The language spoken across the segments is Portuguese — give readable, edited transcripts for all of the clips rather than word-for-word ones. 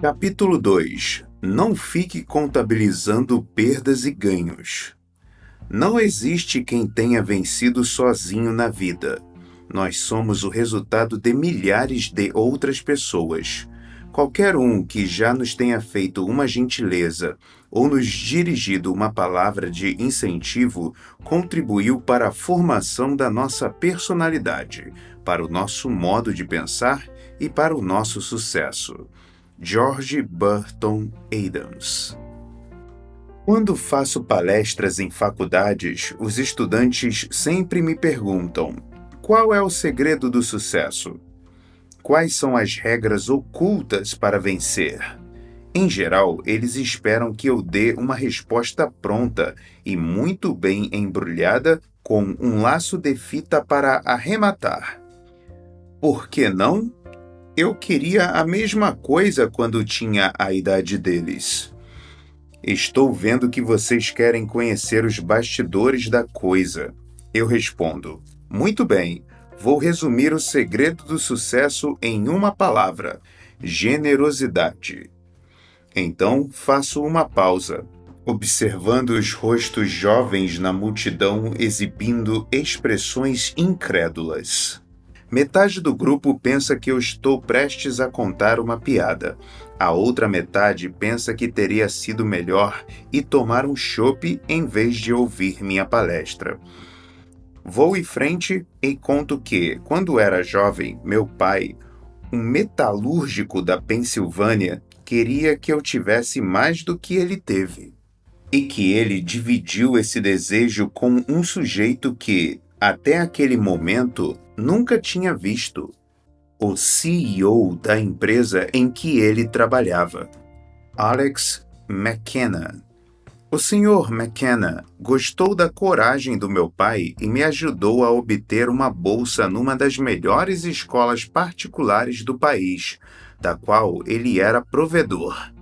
Capítulo 2. Não fique contabilizando perdas e ganhos. Não existe quem tenha vencido sozinho na vida. Nós somos o resultado de milhares de outras pessoas. Qualquer um que já nos tenha feito uma gentileza ou nos dirigido uma palavra de incentivo contribuiu para a formação da nossa personalidade, para o nosso modo de pensar e para o nosso sucesso. George Burton Adams. Quando faço palestras em faculdades, os estudantes sempre me perguntam: qual é o segredo do sucesso? Quais são as regras ocultas para vencer? Em geral, eles esperam que eu dê uma resposta pronta e muito bem embrulhada com um laço de fita para arrematar. Por que não? Eu queria a mesma coisa quando tinha a idade deles. Estou vendo que vocês querem conhecer os bastidores da coisa. Eu respondo: muito bem, vou resumir o segredo do sucesso em uma palavra: generosidade. Então faço uma pausa, observando os rostos jovens na multidão exibindo expressões incrédulas. Metade do grupo pensa que eu estou prestes a contar uma piada. A outra metade pensa que teria sido melhor ir tomar um chopp em vez de ouvir minha palestra. Vou em frente e conto que, quando era jovem, meu pai, um metalúrgico da Pensilvânia, queria que eu tivesse mais do que ele teve. E que ele dividiu esse desejo com um sujeito que, até aquele momento, nunca tinha visto: o CEO da empresa em que ele trabalhava, Alex McKenna. O Sr. McKenna gostou da coragem do meu pai e me ajudou a obter uma bolsa numa das melhores escolas particulares do país, da qual ele era provedor.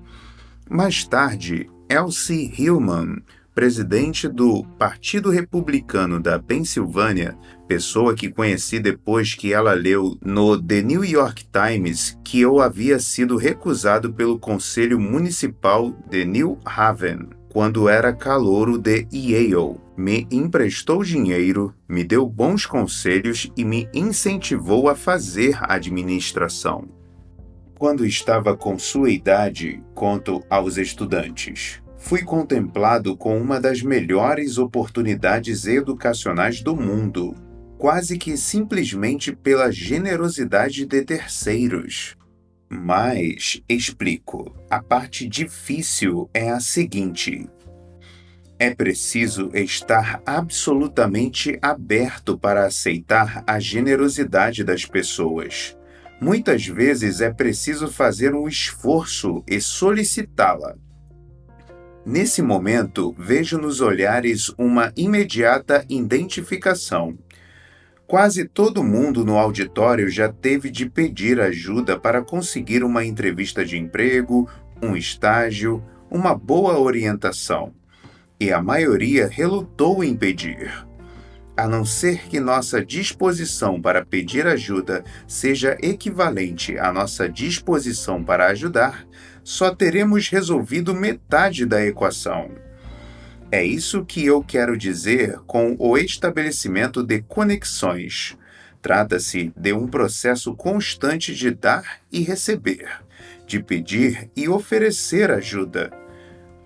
Mais tarde, Elsie Hillman, presidente do Partido Republicano da Pensilvânia, pessoa que conheci depois que ela leu no The New York Times que eu havia sido recusado pelo Conselho Municipal de New Haven, quando era calouro de Yale, me emprestou dinheiro, me deu bons conselhos e me incentivou a fazer administração. Quando estava com sua idade, conto aos estudantes, fui contemplado com uma das melhores oportunidades educacionais do mundo, quase que simplesmente pela generosidade de terceiros. Mas, explico, a parte difícil é a seguinte: é preciso estar absolutamente aberto para aceitar a generosidade das pessoas. Muitas vezes é preciso fazer um esforço e solicitá-la. Nesse momento, vejo nos olhares uma imediata identificação. Quase todo mundo no auditório já teve de pedir ajuda para conseguir uma entrevista de emprego, um estágio, uma boa orientação. E a maioria relutou em pedir. A não ser que nossa disposição para pedir ajuda seja equivalente à nossa disposição para ajudar, só teremos resolvido metade da equação. É isso que eu quero dizer com o estabelecimento de conexões. Trata-se de um processo constante de dar e receber, de pedir e oferecer ajuda.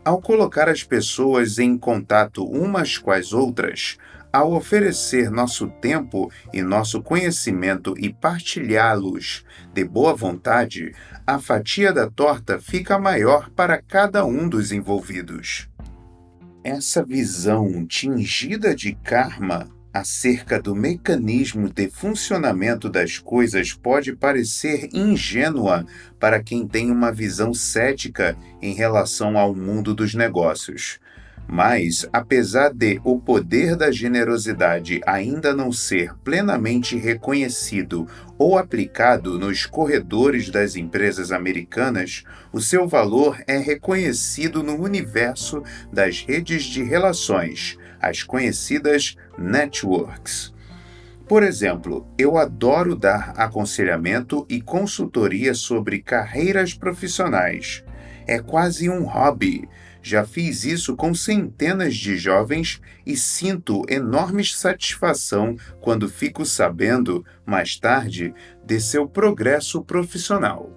Ao colocar as pessoas em contato umas com as outras, ao oferecer nosso tempo e nosso conhecimento e partilhá-los de boa vontade, a fatia da torta fica maior para cada um dos envolvidos. Essa visão tingida de karma acerca do mecanismo de funcionamento das coisas pode parecer ingênua para quem tem uma visão cética em relação ao mundo dos negócios. Mas, apesar de o poder da generosidade ainda não ser plenamente reconhecido ou aplicado nos corredores das empresas americanas, o seu valor é reconhecido no universo das redes de relações, as conhecidas networks. Por exemplo, eu adoro dar aconselhamento e consultoria sobre carreiras profissionais. É quase um hobby. Já fiz isso com centenas de jovens e sinto enorme satisfação quando fico sabendo, mais tarde, de seu progresso profissional.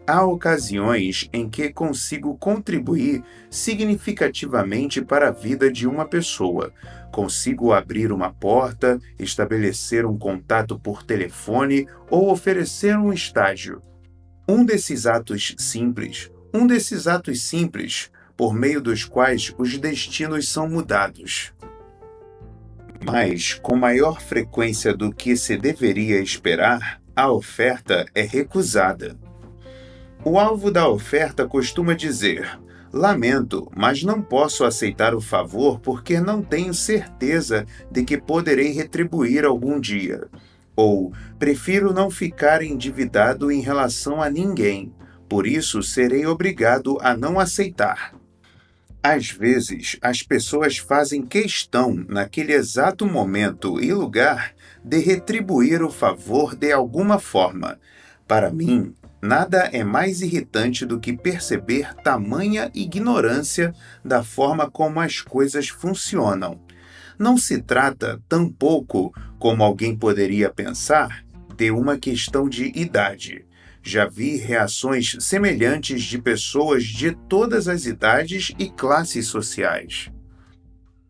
Há ocasiões em que consigo contribuir significativamente para a vida de uma pessoa. Consigo abrir uma porta, estabelecer um contato por telefone ou oferecer um estágio. Um desses atos simples, por meio dos quais os destinos são mudados. Mas, com maior frequência do que se deveria esperar, a oferta é recusada. O alvo da oferta costuma dizer: lamento, mas não posso aceitar o favor porque não tenho certeza de que poderei retribuir algum dia. Ou, prefiro não ficar endividado em relação a ninguém, por isso serei obrigado a não aceitar. Às vezes, as pessoas fazem questão, naquele exato momento e lugar, de retribuir o favor de alguma forma. Para mim, nada é mais irritante do que perceber tamanha ignorância da forma como as coisas funcionam. Não se trata, tampouco, como alguém poderia pensar, de uma questão de idade. Já vi reações semelhantes de pessoas de todas as idades e classes sociais.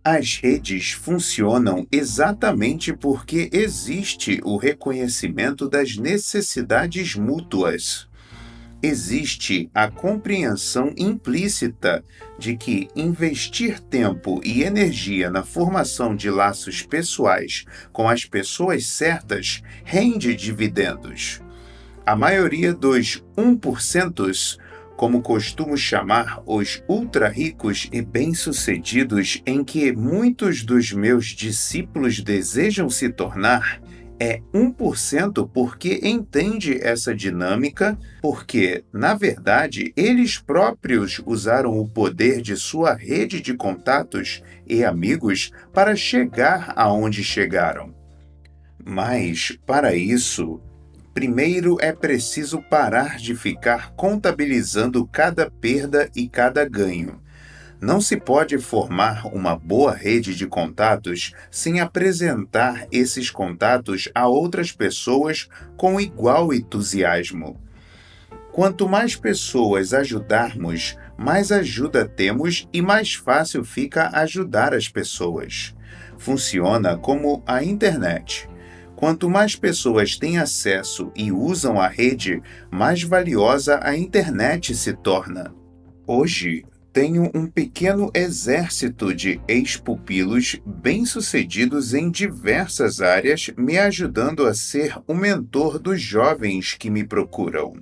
As redes funcionam exatamente porque existe o reconhecimento das necessidades mútuas. Existe a compreensão implícita de que investir tempo e energia na formação de laços pessoais com as pessoas certas rende dividendos. A maioria dos 1%, como costumo chamar os ultra-ricos e bem-sucedidos em que muitos dos meus discípulos desejam se tornar, é 1% porque entende essa dinâmica, porque, na verdade, eles próprios usaram o poder de sua rede de contatos e amigos para chegar aonde chegaram. Mas, para isso, primeiro é preciso parar de ficar contabilizando cada perda e cada ganho. Não se pode formar uma boa rede de contatos sem apresentar esses contatos a outras pessoas com igual entusiasmo. Quanto mais pessoas ajudarmos, mais ajuda temos e mais fácil fica ajudar as pessoas. Funciona como a internet. Quanto mais pessoas têm acesso e usam a rede, mais valiosa a internet se torna. Hoje, tenho um pequeno exército de ex-pupilos bem-sucedidos em diversas áreas me ajudando a ser o mentor dos jovens que me procuram.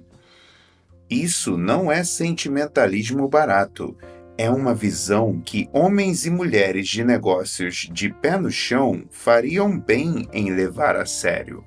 Isso não é sentimentalismo barato. É uma visão que homens e mulheres de negócios de pé no chão fariam bem em levar a sério.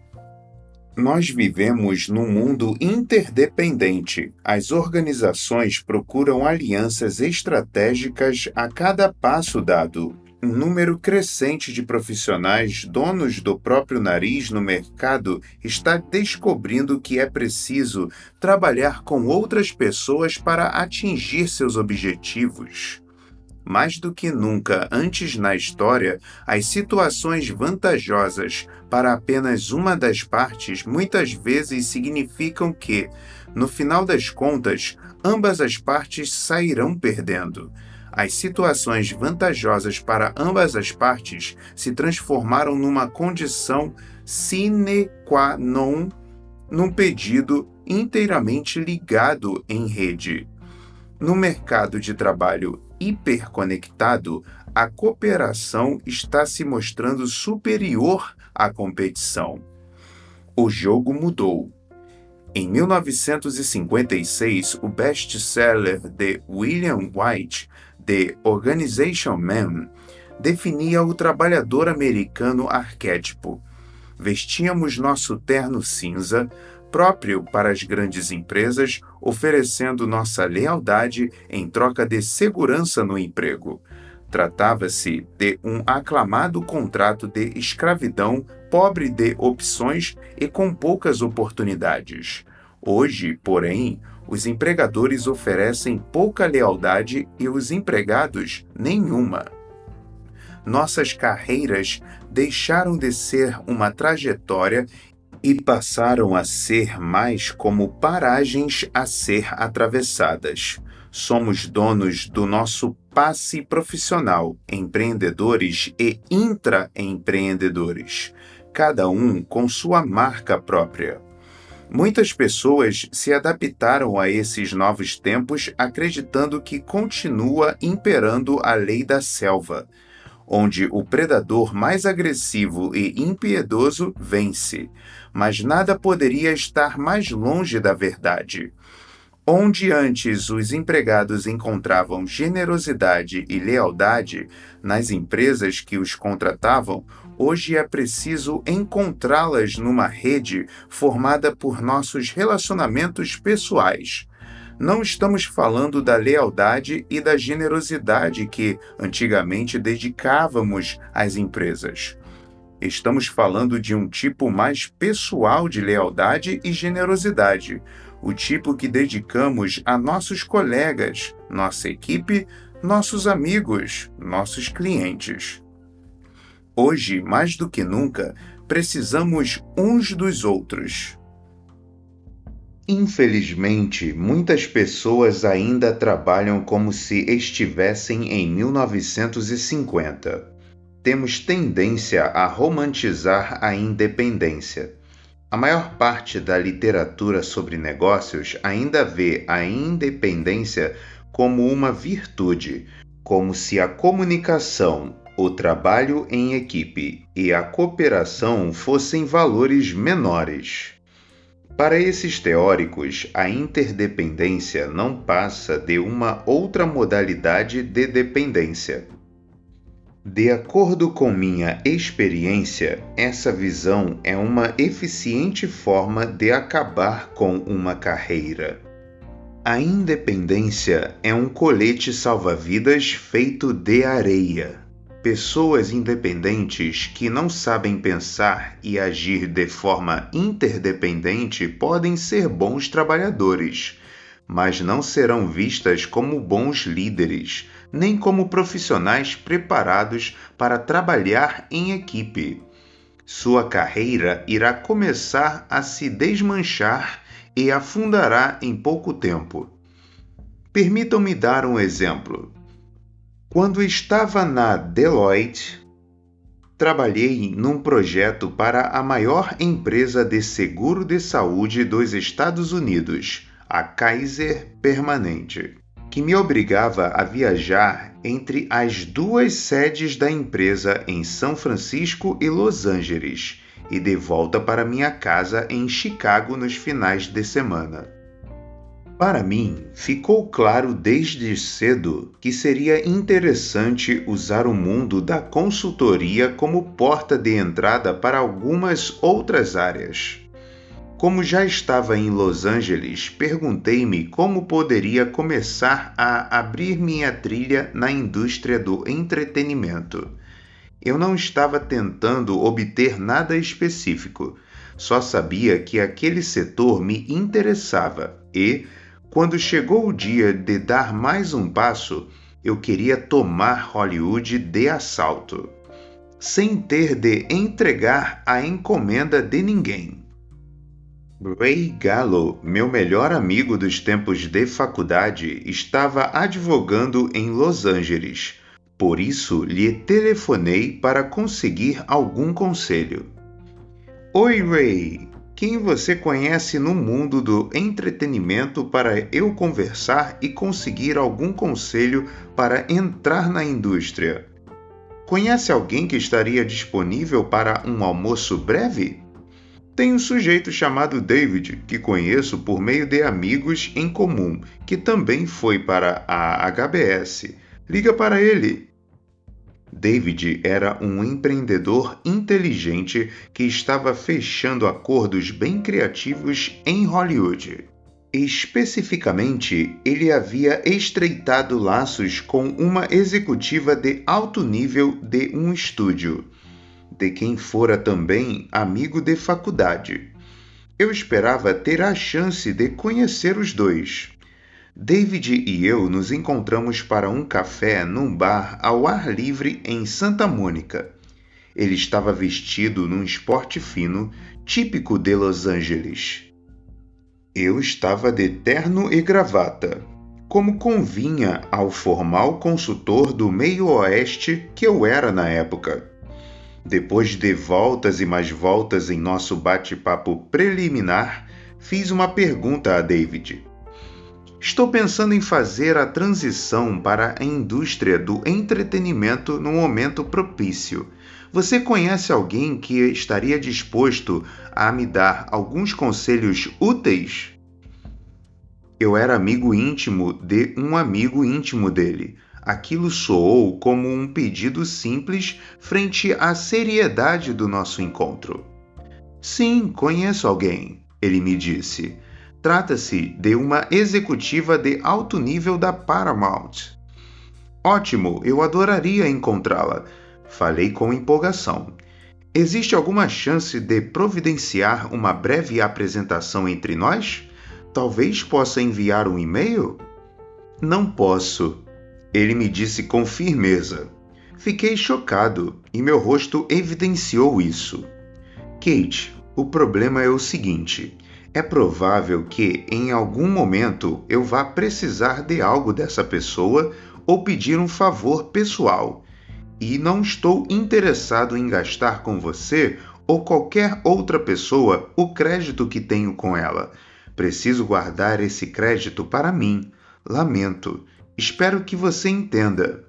Nós vivemos num mundo interdependente. As organizações procuram alianças estratégicas a cada passo dado. Um número crescente de profissionais donos do próprio nariz no mercado está descobrindo que é preciso trabalhar com outras pessoas para atingir seus objetivos. Mais do que nunca antes na história, as situações vantajosas para apenas uma das partes muitas vezes significam que, no final das contas, ambas as partes sairão perdendo. As situações vantajosas para ambas as partes se transformaram numa condição sine qua non num pedido inteiramente ligado em rede. No mercado de trabalho hiperconectado, a cooperação está se mostrando superior à competição. O jogo mudou. Em 1956, o best-seller de William White, The Organization Man, definia o trabalhador americano arquétipo. Vestíamos nosso terno cinza, próprio para as grandes empresas, oferecendo nossa lealdade em troca de segurança no emprego. Tratava-se de um aclamado contrato de escravidão pobre de opções e com poucas oportunidades. Hoje, porém, os empregadores oferecem pouca lealdade e os empregados nenhuma. Nossas carreiras deixaram de ser uma trajetória e passaram a ser mais como paragens a ser atravessadas. Somos donos do nosso passe profissional, empreendedores e intraempreendedores, cada um com sua marca própria. Muitas pessoas se adaptaram a esses novos tempos acreditando que continua imperando a lei da selva, onde o predador mais agressivo e impiedoso vence, mas nada poderia estar mais longe da verdade. Onde antes os empregados encontravam generosidade e lealdade nas empresas que os contratavam, hoje é preciso encontrá-las numa rede formada por nossos relacionamentos pessoais. Não estamos falando da lealdade e da generosidade que antigamente dedicávamos às empresas. Estamos falando de um tipo mais pessoal de lealdade e generosidade, o tipo que dedicamos a nossos colegas, nossa equipe, nossos amigos, nossos clientes. Hoje, mais do que nunca, precisamos uns dos outros. Infelizmente, muitas pessoas ainda trabalham como se estivessem em 1950. Temos tendência a romantizar a independência. A maior parte da literatura sobre negócios ainda vê a independência como uma virtude, como se a comunicação, o trabalho em equipe e a cooperação fossem valores menores. Para esses teóricos, a interdependência não passa de uma outra modalidade de dependência. De acordo com minha experiência, essa visão é uma eficiente forma de acabar com uma carreira. A independência é um colete salva-vidas feito de areia. Pessoas independentes que não sabem pensar e agir de forma interdependente podem ser bons trabalhadores, mas não serão vistas como bons líderes, nem como profissionais preparados para trabalhar em equipe. Sua carreira irá começar a se desmanchar e afundará em pouco tempo. Permitam-me dar um exemplo. Quando estava na Deloitte, trabalhei num projeto para a maior empresa de seguro de saúde dos Estados Unidos, a Kaiser Permanente, que me obrigava a viajar entre as duas sedes da empresa em São Francisco e Los Angeles, e de volta para minha casa em Chicago nos finais de semana. Para mim, ficou claro desde cedo que seria interessante usar o mundo da consultoria como porta de entrada para algumas outras áreas. Como já estava em Los Angeles, perguntei-me como poderia começar a abrir minha trilha na indústria do entretenimento. Eu não estava tentando obter nada específico, só sabia que aquele setor me interessava e, quando chegou o dia de dar mais um passo, eu queria tomar Hollywood de assalto, sem ter de entregar a encomenda de ninguém. Ray Gallo, meu melhor amigo dos tempos de faculdade, estava advogando em Los Angeles. Por isso, lhe telefonei para conseguir algum conselho. Oi, Ray! Quem você conhece no mundo do entretenimento para eu conversar e conseguir algum conselho para entrar na indústria? Conhece alguém que estaria disponível para um almoço breve? Tem um sujeito chamado David, que conheço por meio de amigos em comum, que também foi para a HBS. Liga para ele. David era um empreendedor inteligente que estava fechando acordos bem criativos em Hollywood. Especificamente, ele havia estreitado laços com uma executiva de alto nível de um estúdio. de quem fora também amigo de faculdade. Eu esperava ter a chance de conhecer os dois. David e eu nos encontramos para um café num bar ao ar livre em Santa Mônica. Ele estava vestido num esporte fino, típico de Los Angeles. Eu estava de terno e gravata, como convinha ao formal consultor do meio-oeste que eu era na época. Depois de voltas e mais voltas em nosso bate-papo preliminar, fiz uma pergunta a David. Estou pensando em fazer a transição para a indústria do entretenimento no momento propício. Você conhece alguém que estaria disposto a me dar alguns conselhos úteis? Eu era amigo íntimo de um amigo íntimo dele. Aquilo soou como um pedido simples frente à seriedade do nosso encontro. Sim, conheço alguém, ele me disse. Trata-se de uma executiva de alto nível da Paramount. Ótimo, eu adoraria encontrá-la. Falei com empolgação. Existe alguma chance de providenciar uma breve apresentação entre nós? Talvez possa enviar um e-mail? Não posso, ele me disse com firmeza. Fiquei chocado e meu rosto evidenciou isso. Kate, o problema é o seguinte. É provável que, em algum momento, eu vá precisar de algo dessa pessoa ou pedir um favor pessoal. E não estou interessado em gastar com você ou qualquer outra pessoa o crédito que tenho com ela. Preciso guardar esse crédito para mim. Lamento. Espero que você entenda.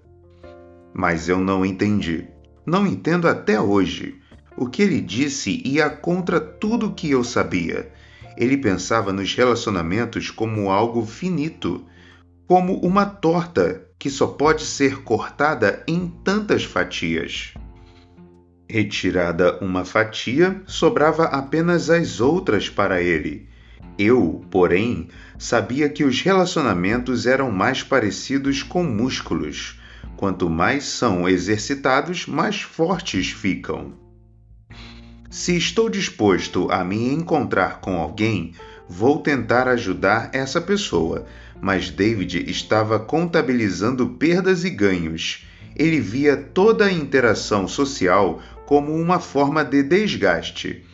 Mas eu não entendi. Não entendo até hoje. O que ele disse ia contra tudo que eu sabia. Ele pensava nos relacionamentos como algo finito, como uma torta que só pode ser cortada em tantas fatias. Retirada uma fatia, sobrava apenas as outras para ele. Eu, porém, sabia que os relacionamentos eram mais parecidos com músculos. Quanto mais são exercitados, mais fortes ficam. Se estou disposto a me encontrar com alguém, vou tentar ajudar essa pessoa, mas David estava contabilizando perdas e ganhos. Ele via toda a interação social como uma forma de desgaste.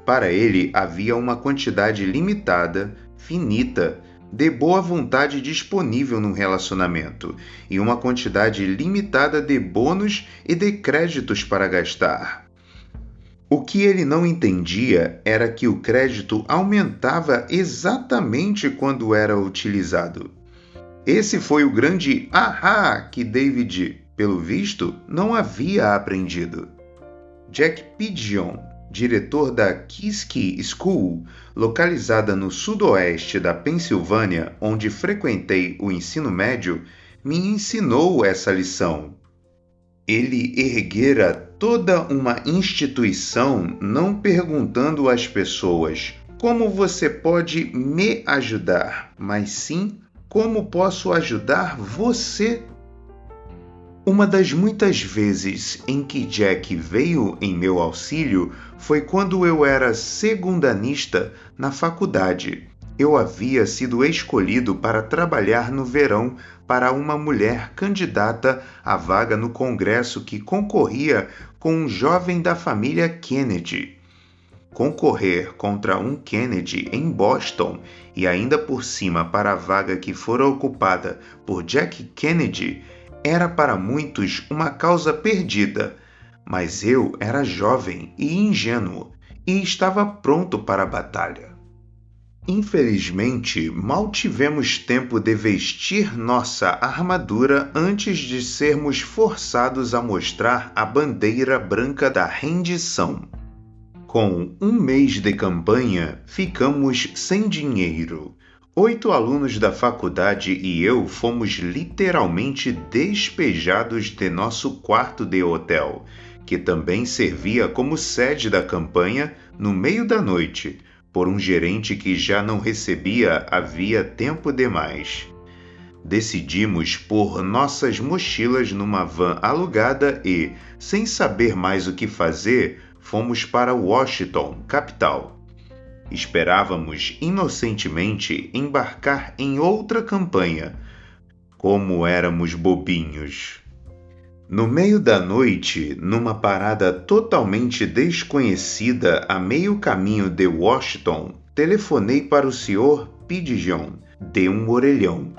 Para ele, havia uma quantidade limitada, finita, de boa vontade disponível num relacionamento e uma quantidade limitada de bônus e de créditos para gastar. O que ele não entendia era que o crédito aumentava exatamente quando era utilizado. Esse foi o grande ahá que David, pelo visto, não havia aprendido. Jack Pidgeon, diretor da Kiski School, localizada no sudoeste da Pensilvânia, onde frequentei o ensino médio, me ensinou essa lição. Ele erguera toda uma instituição não perguntando às pessoas como você pode me ajudar, mas sim como posso ajudar você. Uma das muitas vezes em que Jack veio em meu auxílio foi quando eu era segundanista na faculdade. Eu havia sido escolhido para trabalhar no verão para uma mulher candidata à vaga no Congresso que concorria com um jovem da família Kennedy. Concorrer contra um Kennedy em Boston e ainda por cima para a vaga que fora ocupada por Jack Kennedy era para muitos uma causa perdida, mas eu era jovem e ingênuo e estava pronto para a batalha. Infelizmente, mal tivemos tempo de vestir nossa armadura antes de sermos forçados a mostrar a bandeira branca da rendição. Com um mês de campanha, ficamos sem dinheiro. 8 alunos da faculdade e eu fomos literalmente despejados de nosso quarto de hotel, que também servia como sede da campanha, no meio da noite, por um gerente que já não recebia havia tempo demais. Decidimos pôr nossas mochilas numa van alugada e, sem saber mais o que fazer, fomos para Washington, capital. Esperávamos inocentemente embarcar em outra campanha. Como éramos bobinhos! No meio da noite, numa parada totalmente desconhecida a meio caminho de Washington, telefonei para o Sr. Pidgeon de um orelhão.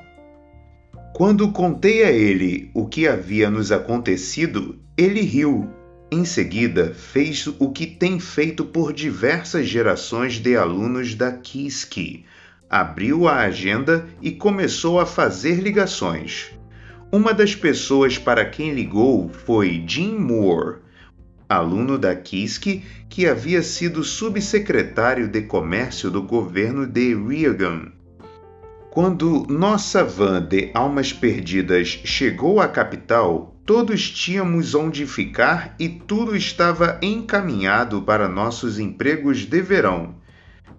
Quando contei a ele o que havia nos acontecido, ele riu. Em seguida, fez o que tem feito por diversas gerações de alunos da KISK. Abriu a agenda e começou a fazer ligações. Uma das pessoas para quem ligou foi Jim Moore, aluno da KISK que havia sido subsecretário de comércio do governo de Reagan. Quando nossa van de almas perdidas chegou à capital, todos tínhamos onde ficar e tudo estava encaminhado para nossos empregos de verão.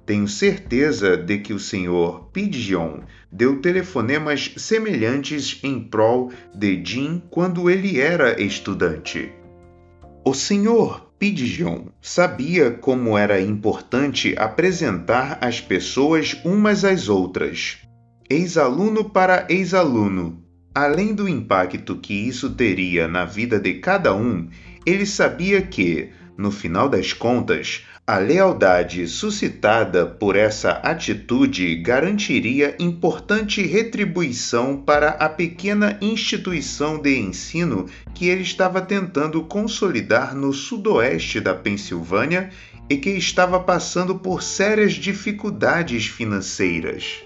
Tenho certeza de que o Sr. Pidgeon deu telefonemas semelhantes em prol de Jim quando ele era estudante. O Sr. Pidgeon sabia como era importante apresentar as pessoas umas às outras. Ex-aluno para ex-aluno. Além do impacto que isso teria na vida de cada um, ele sabia que, no final das contas, a lealdade suscitada por essa atitude garantiria importante retribuição para a pequena instituição de ensino que ele estava tentando consolidar no sudoeste da Pensilvânia e que estava passando por sérias dificuldades financeiras.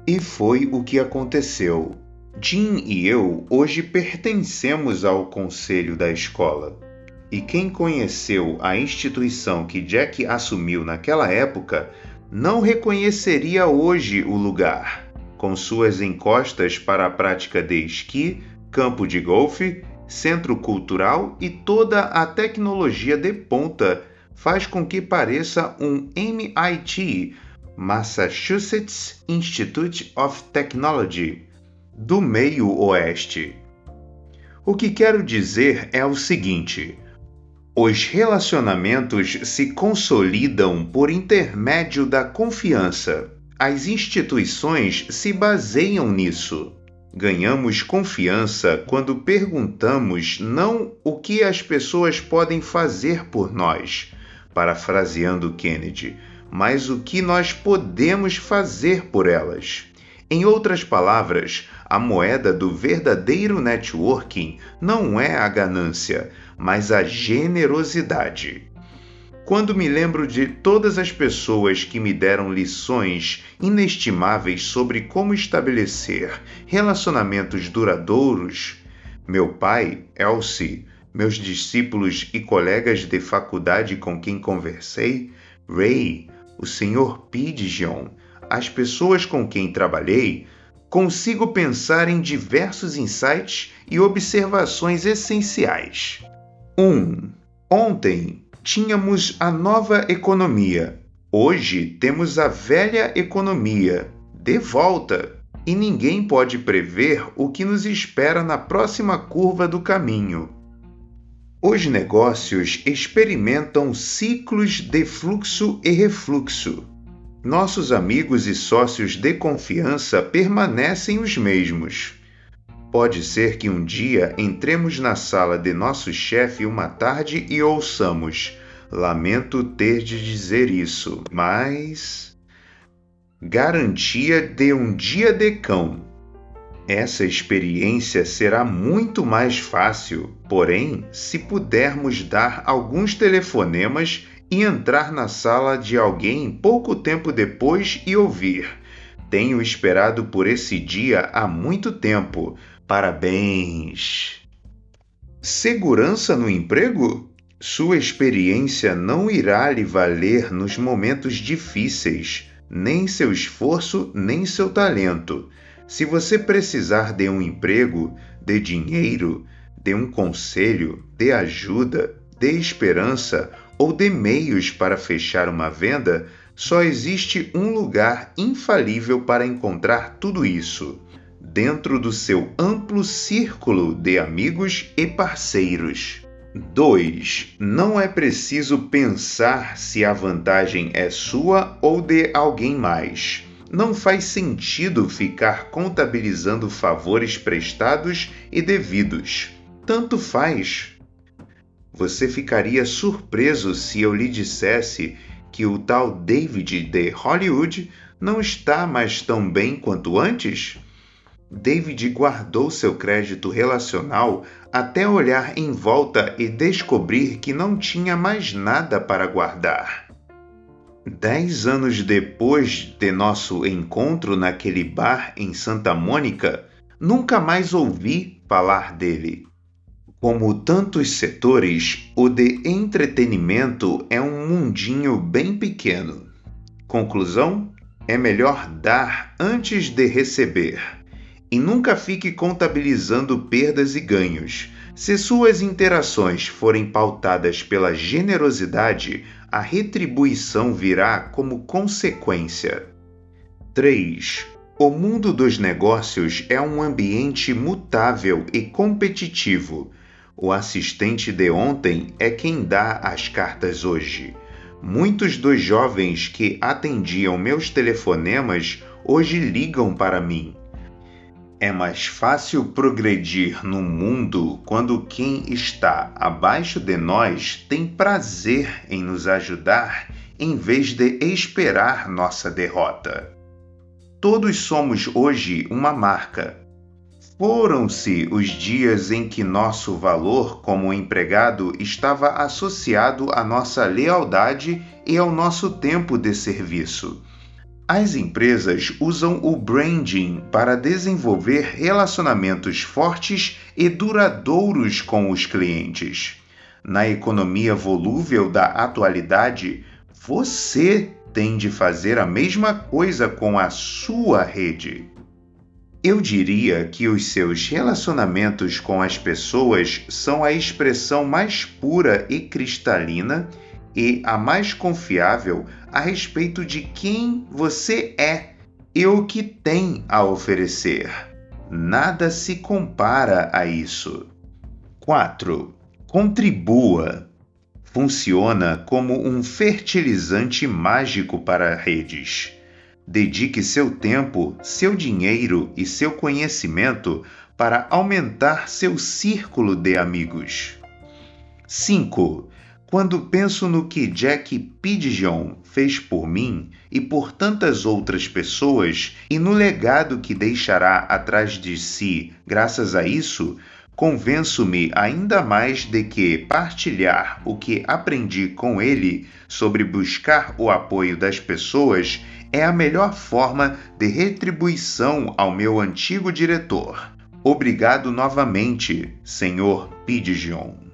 E foi o que aconteceu. Jim e eu hoje pertencemos ao conselho da escola. E quem conheceu a instituição que Jack assumiu naquela época não reconheceria hoje o lugar, com suas encostas para a prática de esqui, campo de golfe, centro cultural e toda a tecnologia de ponta faz com que pareça um MIT, Massachusetts Institute of Technology, do meio oeste. O que quero dizer é o seguinte: os relacionamentos se consolidam por intermédio da confiança. As instituições se baseiam nisso. Ganhamos confiança quando perguntamos não o que as pessoas podem fazer por nós, parafraseando Kennedy, mas o que nós podemos fazer por elas. Em outras palavras, a moeda do verdadeiro networking não é a ganância, mas a generosidade. Quando me lembro de todas as pessoas que me deram lições inestimáveis sobre como estabelecer relacionamentos duradouros, meu pai, Elsie, meus discípulos e colegas de faculdade com quem conversei, Ray, o Sr. Pidgeon, as pessoas com quem trabalhei, consigo pensar em diversos insights e observações essenciais. 1. Ontem tínhamos a nova economia. Hoje temos a velha economia, de volta, e ninguém pode prever o que nos espera na próxima curva do caminho. Os negócios experimentam ciclos de fluxo e refluxo. Nossos amigos e sócios de confiança permanecem os mesmos. Pode ser que um dia entremos na sala de nosso chefe uma tarde e ouçamos: "Lamento ter de dizer isso, mas..." Garantia de um dia de cão. Essa experiência será muito mais fácil, porém, se pudermos dar alguns telefonemas e entrar na sala de alguém pouco tempo depois e ouvir: "Tenho esperado por esse dia há muito tempo. Parabéns!" Segurança no emprego? Sua experiência não irá lhe valer nos momentos difíceis, nem seu esforço, nem seu talento. Se você precisar de um emprego, de dinheiro, de um conselho, de ajuda, de esperança ou de meios para fechar uma venda, só existe um lugar infalível para encontrar tudo isso: dentro do seu amplo círculo de amigos e parceiros. 2. Não é preciso pensar se a vantagem é sua ou de alguém mais. Não faz sentido ficar contabilizando favores prestados e devidos. Tanto faz. Você ficaria surpreso se eu lhe dissesse que o tal David de Hollywood não está mais tão bem quanto antes? David guardou seu crédito relacional até olhar em volta e descobrir que não tinha mais nada para guardar. 10 anos depois de nosso encontro naquele bar em Santa Mônica, nunca mais ouvi falar dele. Como tantos setores, o de entretenimento é um mundinho bem pequeno. Conclusão? É melhor dar antes de receber. E nunca fique contabilizando perdas e ganhos. Se suas interações forem pautadas pela generosidade, a retribuição virá como consequência. 3. O mundo dos negócios é um ambiente mutável e competitivo. O assistente de ontem é quem dá as cartas hoje. Muitos dos jovens que atendiam meus telefonemas hoje ligam para mim. É mais fácil progredir no mundo quando quem está abaixo de nós tem prazer em nos ajudar em vez de esperar nossa derrota. Todos somos hoje uma marca. Foram-se os dias em que nosso valor como empregado estava associado à nossa lealdade e ao nosso tempo de serviço. As empresas usam o branding para desenvolver relacionamentos fortes e duradouros com os clientes. Na economia volúvel da atualidade, você tem de fazer a mesma coisa com a sua rede. Eu diria que os seus relacionamentos com as pessoas são a expressão mais pura e cristalina e a mais confiável a respeito de quem você é e o que tem a oferecer. Nada se compara a isso. 4. Contribua. Funciona como um fertilizante mágico para redes. Dedique seu tempo, seu dinheiro e seu conhecimento para aumentar seu círculo de amigos. 5. Quando penso no que Jack Pidgeon fez por mim e por tantas outras pessoas e no legado que deixará atrás de si graças a isso, convenço-me ainda mais de que partilhar o que aprendi com ele sobre buscar o apoio das pessoas é a melhor forma de retribuição ao meu antigo diretor. Obrigado novamente, Sr. Pidgeon.